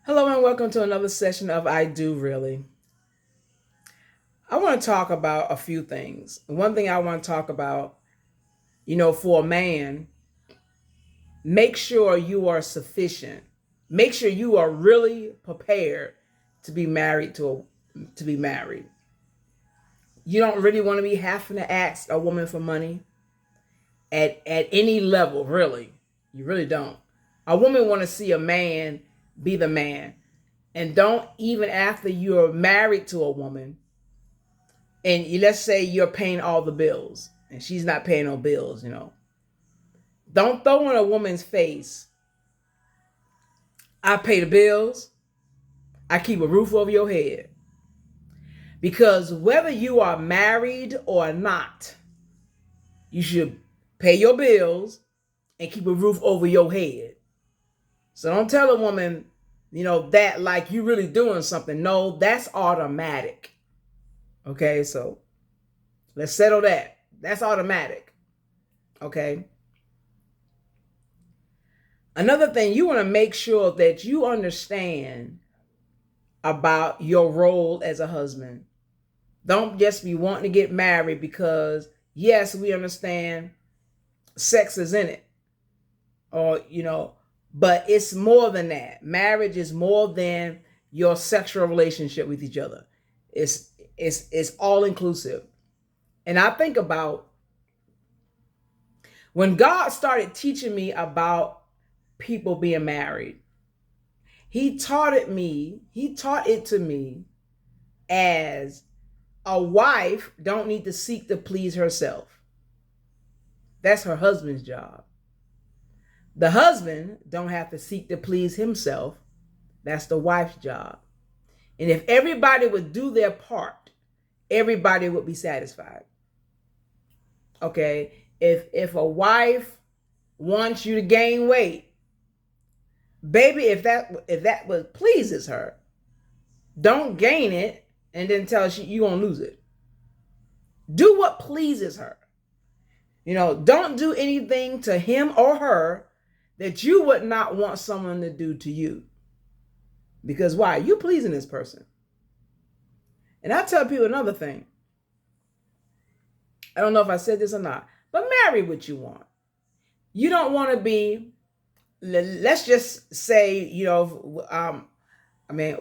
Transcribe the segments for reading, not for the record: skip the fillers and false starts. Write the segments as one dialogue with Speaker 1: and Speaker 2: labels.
Speaker 1: Hello and welcome to another session of I Do Really. I want to talk about a few things. One thing I want to talk about, for a man, make sure you are sufficient. Make sure you are really prepared to be married to be married. You don't really want to be having to ask a woman for money at any level, really. You really don't. A woman want to see a man be the man. And don't even after you're married to a woman, and let's say you're paying all the bills and she's not paying no bills. Don't throw in a woman's face, I pay the bills, I keep a roof over your head. Because whether you are married or not, you should pay your bills and keep a roof over your head. So don't tell a woman, that like you really doing something. No, that's automatic. Okay, so let's settle that. That's automatic. Okay. Another thing, you want to make sure that you understand about your role as a husband. Don't just be wanting to get married because, yes, we understand sex is in it. But it's more than that. Marriage is more than your sexual relationship with each other. It's all inclusive. And I think about when God started teaching me about people being married. He taught it to me as a wife don't need to seek to please herself. That's her husband's job. The husband don't have to seek to please himself. That's the wife's job. And if everybody would do their part, everybody would be satisfied. Okay? If a wife wants you to gain weight, baby, if that what pleases her, don't gain it and then tell her you're going to lose it. Do what pleases her. Don't do anything to him or her that you would not want someone to do to you. Because why? You pleasing this person. And I tell people another thing. I don't know if I said this or not, but marry what you want. You don't want to be, let's just say,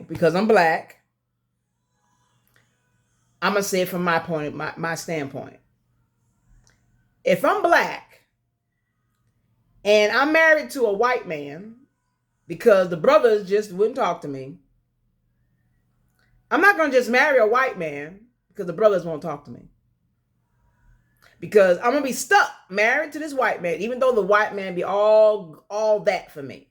Speaker 1: because I'm black, I'm going to say it from my standpoint. If I'm black and I'm married to a white man because the brothers just wouldn't talk to me, I'm not going to just marry a white man because the brothers won't talk to me. Because I'm going to be stuck married to this white man, even though the white man be all that for me.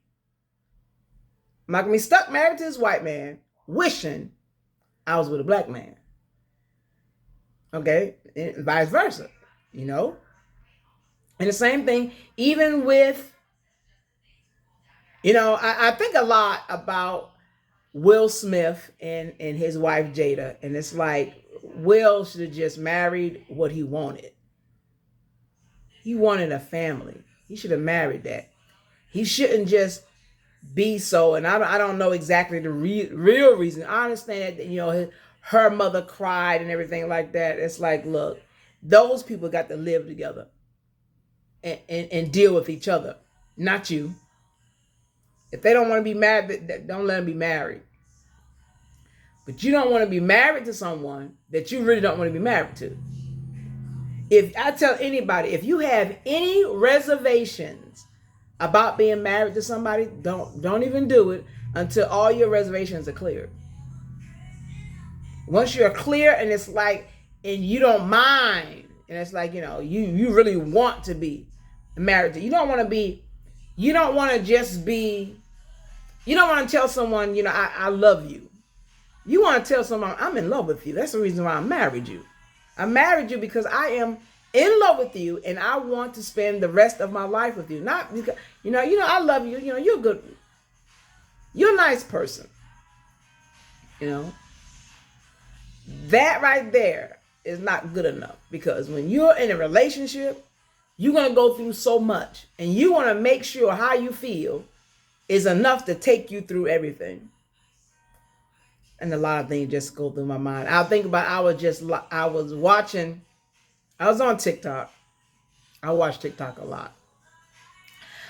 Speaker 1: I'm not going to be stuck married to this white man wishing I was with a black man. Okay? And vice versa. And the same thing, even with, I think a lot about Will Smith and his wife Jada. And it's like, Will should have just married what he wanted. He wanted a family. He should have married that. He shouldn't just be so, and I don't know exactly the real reason. I understand that, her mother cried and everything like that. It's like, look, those people got to live together and deal with each other, not you. If they don't want to be married, don't let them be married. But you don't want to be married to someone that you really don't want to be married to. If I tell anybody, if you have any reservations about being married to somebody, don't even do it until all your reservations are cleared. Once you're clear and it's like, and you don't mind, and it's like, you really want to be married to, you don't want to just be, you don't want to tell someone, I love you. You want to tell someone, I'm in love with you. That's the reason why I married you. I married you because I am in love with you and I want to spend the rest of my life with you. Not because, I love you. You're good. You're a nice person. That right there is not good enough, because when you're in a relationship, you're going to go through so much and you want to make sure how you feel is enough to take you through everything. and a lot of things just go through my mind. I'll think about, I was watching, I was on TikTok. I watch TikTok a lot.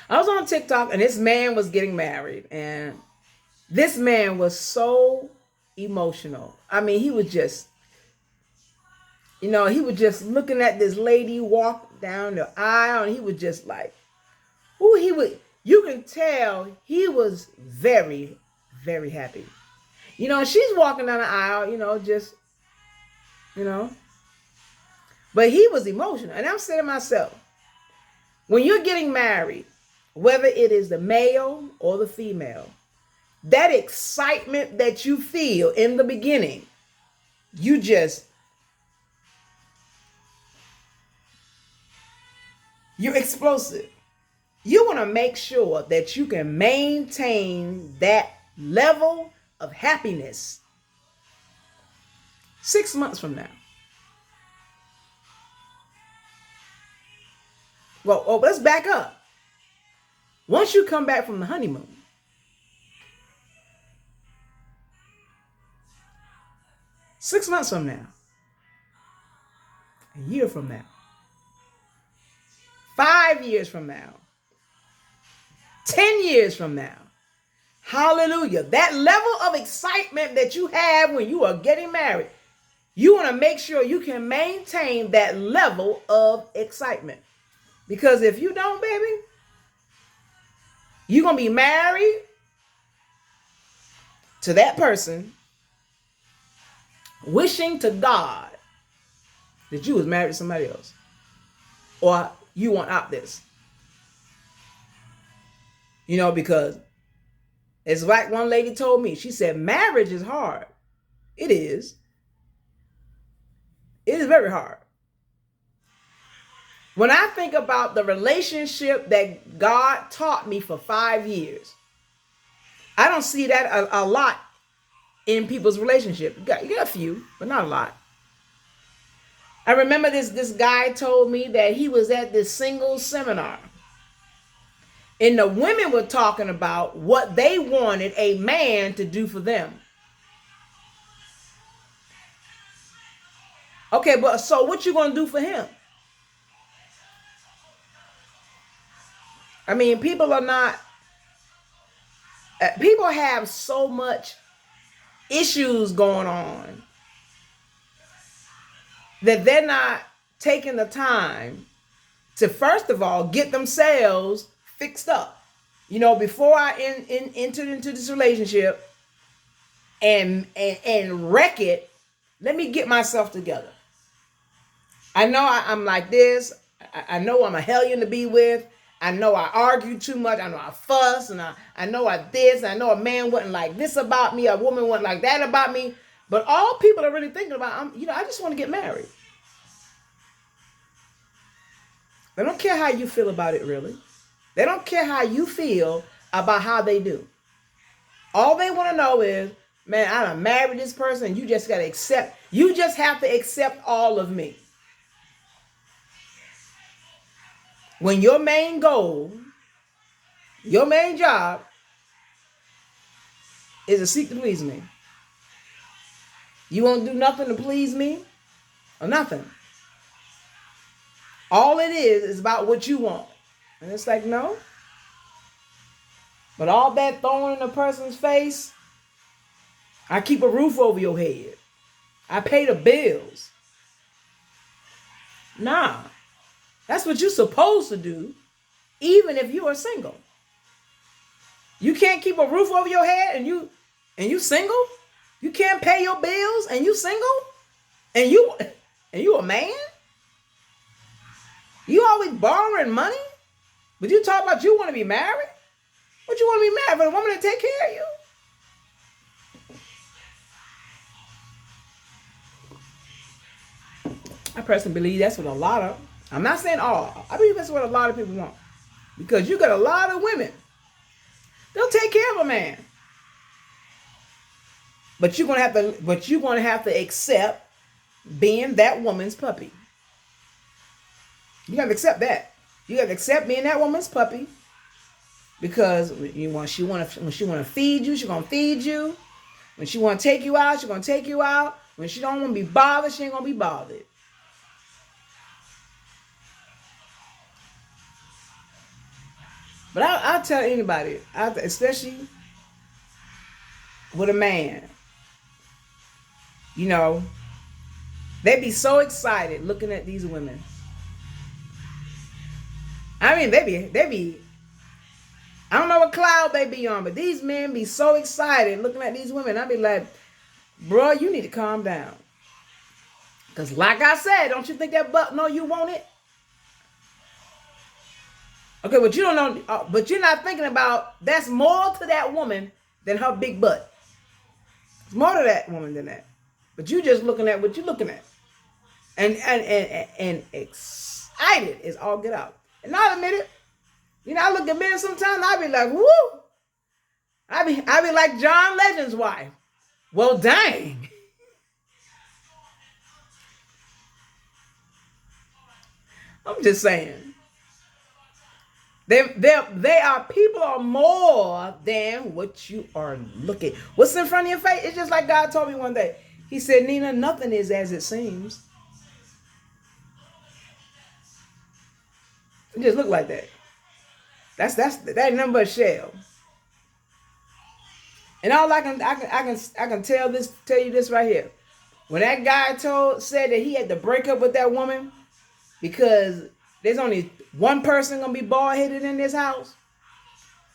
Speaker 1: I was on TikTok and this man was getting married, and this man was so emotional. I mean, he was just, he was just looking at this lady walk down the aisle, and he was just like, ooh, you can tell he was very, very happy. She's walking down the aisle, just, you know, but he was emotional. And I'm saying to myself, when you're getting married, whether it is the male or the female, that excitement that you feel in the beginning, you're explosive. You want to make sure that you can maintain that level of happiness 6 months from now. Well, let's back up. Once you come back from the honeymoon, 6 months from now, a year from now, 5 years from now, 10 years from now, hallelujah, that level of excitement that you have when you are getting married, you want to make sure you can maintain that level of excitement. Because if you don't, baby, you're going to be married to that person, wishing to God that you was married to somebody else, or you want out this. Because it's like one lady told me, she said, marriage is hard. It is. It is very hard. When I think about the relationship that God taught me for 5 years, I don't see that a lot in people's relationship. You got a few, but not a lot. I remember this guy told me that he was at this singles seminar, and the women were talking about what they wanted a man to do for them. Okay, but so what you gonna do for him? I mean, people have so much issues going on that they're not taking the time to, first of all, get themselves fixed up. Before I entered into this relationship and wreck it, let me get myself together. I know I'm like this. I know I'm a hellion to be with. I know I argue too much. I know I fuss, and I know I this. I know a man wasn't like this about me. A woman wasn't like that about me. But all people are really thinking about, I just want to get married. They don't care how you feel about it, really. They don't care how you feel about how they do. All they want to know is, man, I done married this person, and you just got to accept. You just have to accept all of me. When your main goal, your main job is to seek to please me, you won't do nothing to please me or nothing. All it is about what you want. And it's like, no. But all that thorn in a person's face, I keep a roof over your head. I pay the bills. Nah. That's what you're supposed to do, even if you are single. You can't keep a roof over your head and you single? You can't pay your bills and you single? And you a man? You always borrowing money? But you talk about you want to be married? What you want to be married for? A woman to take care of you? I personally believe that's what I'm not saying all. I believe that's what a lot of people want. Because you got a lot of women. They'll take care of a man. But you're gonna have to accept being that woman's puppy. You gotta accept that. You gotta accept being that woman's puppy. Because when she wanna feed you, she's gonna feed you. When she want to take you out, she's going to take you out. When she don't want to be bothered, she ain't going to be bothered. But I'll tell anybody, especially with a man, you know, they be so excited looking at these women. I mean, they be, I don't know what cloud they be on, but these men be so excited looking at these women. I be like, bro, you need to calm down. Because like I said, don't you think that butt know you want it? Okay, but you don't know, but you're not thinking about that's more to that woman than her big butt. It's more to that woman than that. But you just looking at what you're looking at. And excited is all get out. And I'll admit it. You know, I look at men sometimes, I be like, woo. I be like John Legend's wife. Well, dang. I'm just saying. People are more than what you are looking. What's in front of your face? It's just like God told me one day. He said, Nina, nothing is as it seems. It just look like that. That number of shell. And all I can tell you this right here. When that guy said that he had to break up with that woman because there's only one person gonna be bald headed in this house.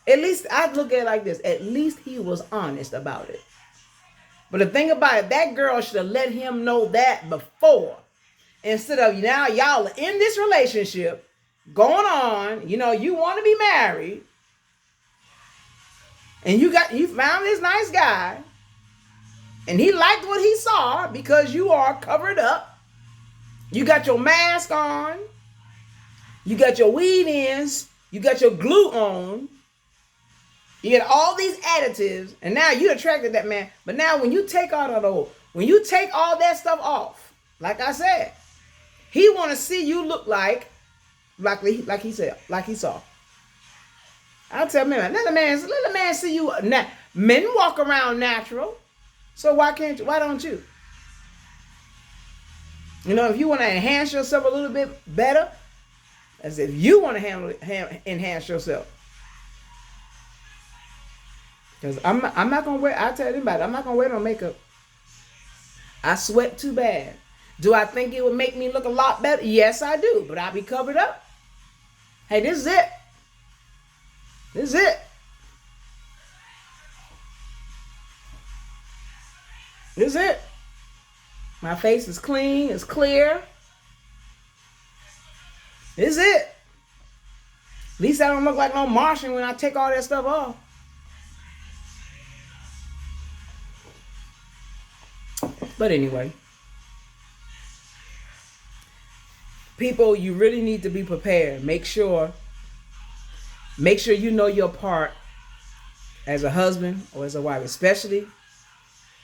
Speaker 1: At least I look at it like this. At least he was honest about it. But the thing about it, that girl should have let him know that before. Instead of now y'all are in this relationship going on, you know, you want to be married. And you found this nice guy. And he liked what he saw because you are covered up. You got your mask on. You got your weed ins. You got your glue on. You got all these additives. And now you attracted that man. But now when you take all that stuff off, like I said, he want to see you look like he saw. I'll tell men, let the man see you. Men walk around natural. So why don't you? You know, if you want to enhance yourself a little bit better, as if you want to enhance yourself. Because I'm not going to wear, I tell anybody, I'm not going to wear no makeup. I sweat too bad. Do I think it would make me look a lot better? Yes, I do. But I'll be covered up. Hey, this is it. This is it. This is it. My face is clean. It's clear. This is it. At least I don't look like no Martian when I take all that stuff off. But anyway. People, you really need to be prepared. Make sure you know your part as a husband or as a wife, especially.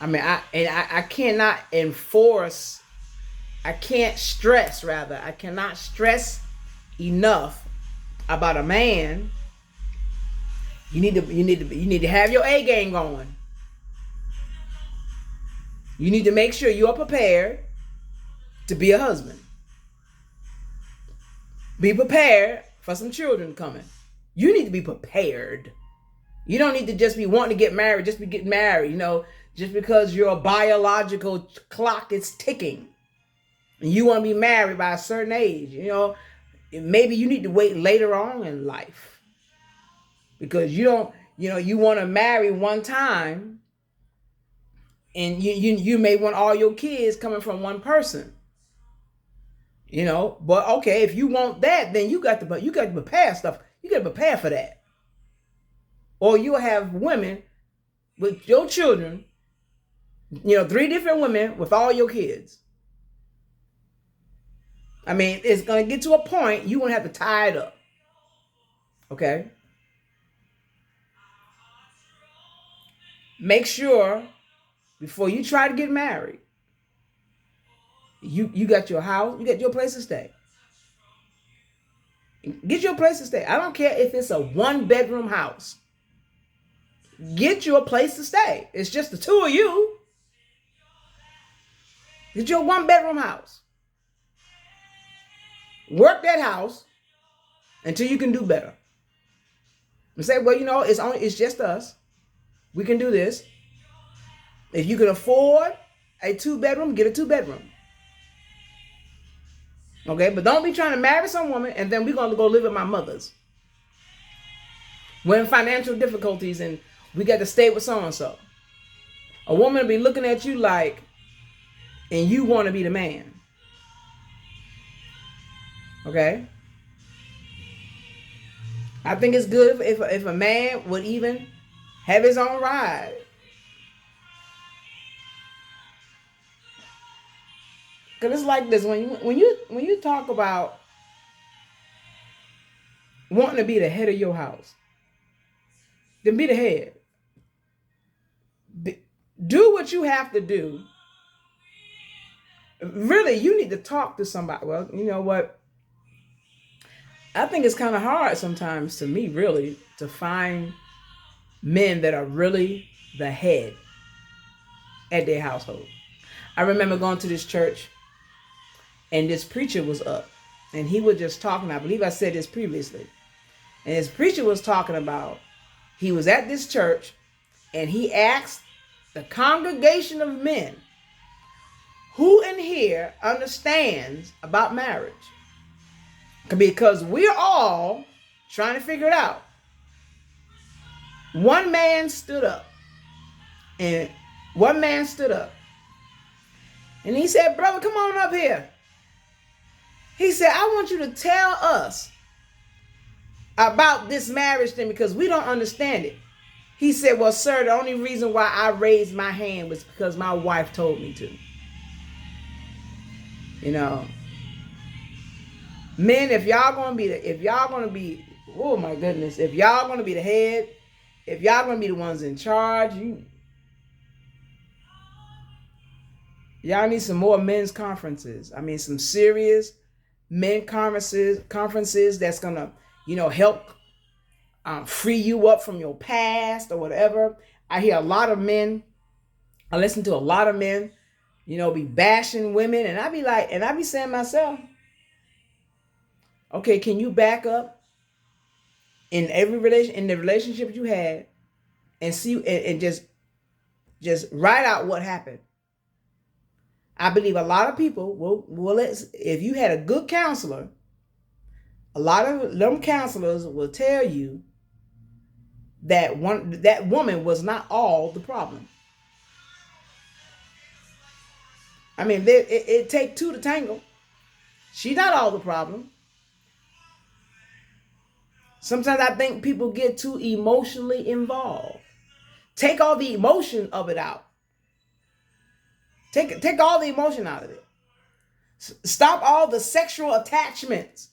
Speaker 1: I mean, I cannot enforce. I cannot stress enough about a man. You need to have your A game going. You need to make sure you are prepared to be a husband. Be prepared for some children coming. You need to be prepared. You don't need to just be wanting to get married, just be getting married, you know, just because your biological clock is ticking. And you want to be married by a certain age, you know. Maybe you need to wait later on in life. Because you want to marry one time and you may want all your kids coming from one person. You know, but okay, if you want that, then you got to prepare stuff. You got to prepare for that. Or you'll have women with your children, you know, 3 different women with all your kids. I mean, it's going to get to a point you won't have to tie it up. Okay? Make sure before you try to get married, you got your house, you got your place to stay. Get your place to stay. I don't care if it's a 1-bedroom house. get you a place to stay. It's just the two of you. Get you a 1-bedroom house. Work that house until you can do better. And say, well, it's just us. We can do this. If you can afford a 2-bedroom, get a 2-bedroom. Okay, but don't be trying to marry some woman and then we're going to go live with my mother's. We're in financial difficulties and we got to stay with so-and-so. A woman will be looking at you like, and you want to be the man. Okay? I think it's good if a man would even have his own ride. Because it's like this, when you talk about wanting to be the head of your house, then be the head. Do what you have to do. Really, you need to talk to somebody. Well, you know what? I think it's kind of hard sometimes to me, really, to find men that are really the head at their household. I remember going to this church and this preacher was up and he was just talking. I believe I said this previously. And his preacher was talking about, he was at this church and he asked the congregation of men, who in here understands about marriage? Because we're all trying to figure it out. One man stood up. And he said, brother, come on up here. He said, I want you to tell us about this marriage thing because we don't understand it. He said, well, sir, the only reason why I raised my hand was because my wife told me to. Men, if y'all gonna be, oh my goodness, if y'all gonna be the head, if y'all gonna be the ones in charge, y'all need some more men's conferences. I mean, some serious men conferences that's gonna, help free you up from your past or whatever. I hear a lot of men. I listen to a lot of men, be bashing women, and I be saying to myself, okay, can you back up in the relationship you had and see and just write out what happened? I believe a lot of people will if you had a good counselor, a lot of them counselors will tell you that that woman was not all the problem. I mean, it take two to tango. She's not all the problem. Sometimes I think people get too emotionally involved. Take all the emotion of it out. Take all the emotion out of it. Stop all the sexual attachments.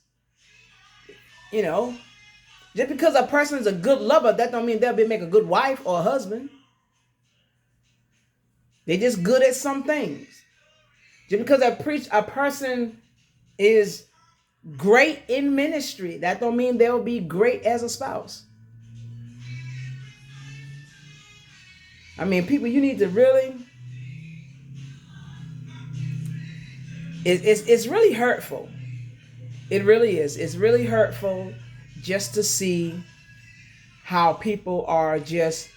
Speaker 1: Just because a person is a good lover, that don't mean they'll make a good wife or a husband. They're just good at some things. Just because a person is great in ministry, that don't mean they'll be great as a spouse. I mean, people, you need to really, it's really hurtful. It really is. It's really hurtful just to see how people are just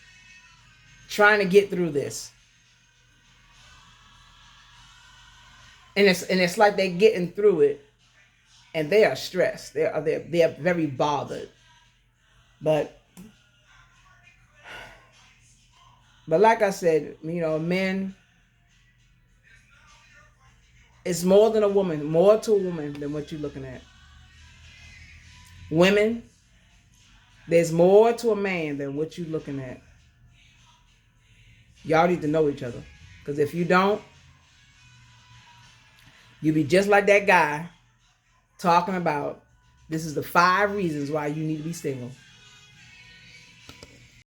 Speaker 1: trying to get through this. And it's like they're getting through it and they are stressed. They are very bothered. But like I said, men, it's more than a woman, more to a woman than what you're looking at. Women, there's more to a man than what you're looking at. Y'all need to know each other. Because if you don't, you'll be just like that guy talking about, this is the 5 reasons why you need to be single.